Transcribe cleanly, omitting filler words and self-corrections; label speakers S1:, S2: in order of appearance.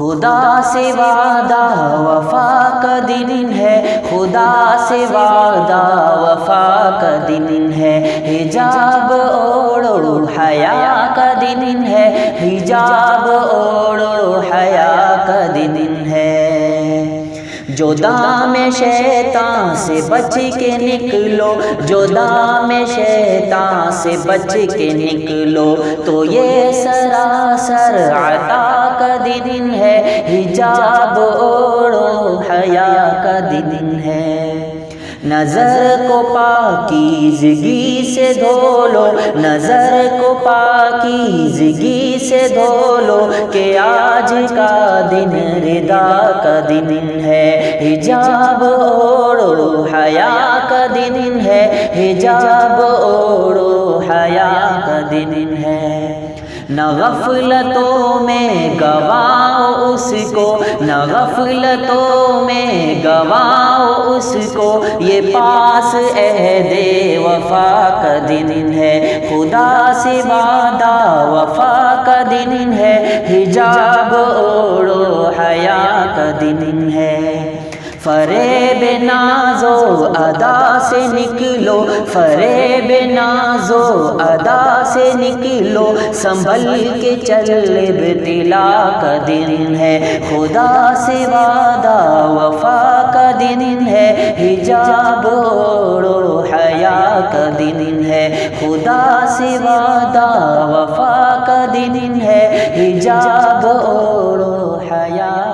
S1: خدا سے وعدہ وفا کا دن ہے، خدا سے وعدہ وفا کا دن ہے، حجاب اوڑو حیا کا دن ہے، حجاب اوڑو حیا کا دن ہے۔ جو دام شیطان سے بچ کے نکلو، جو دام شیطان سے بچ کے نکلو، تو یہ سراسر عطا کا دن ہے، حجاب اوڑو حیا کا دن ہے۔ نظر کو پاکیزگی سے دھو لو، نظر کو پاکیزگی سے دھو لو، کہ آج کا دن ردا کا دن ہے، حجاب اوڑو حیا کا دن ہے، حجاب اوڑو حیا کا دن ہے۔ نہ غفلتوں میں گواؤ اس کو، نہ غفلتوں میں گواؤ اس کو، یہ پاس عہد وفا کا دن ہے، خدا سے وعدہ وفا کا دن ہے، حجاب اوڑو حیا کا دن ہے۔ فریب ناز و ادا سے نکلو، فریب ناز و ادا سے نکلو، سنبھل کے چل ابتلا کا دن ہے، خدا سے وعدہ وفا کا دن ہے، حجاب اوڑو حیا کا دن ہے، خدا سے وعدہ وفا کا دن ہے، حجاب اوڑو حیا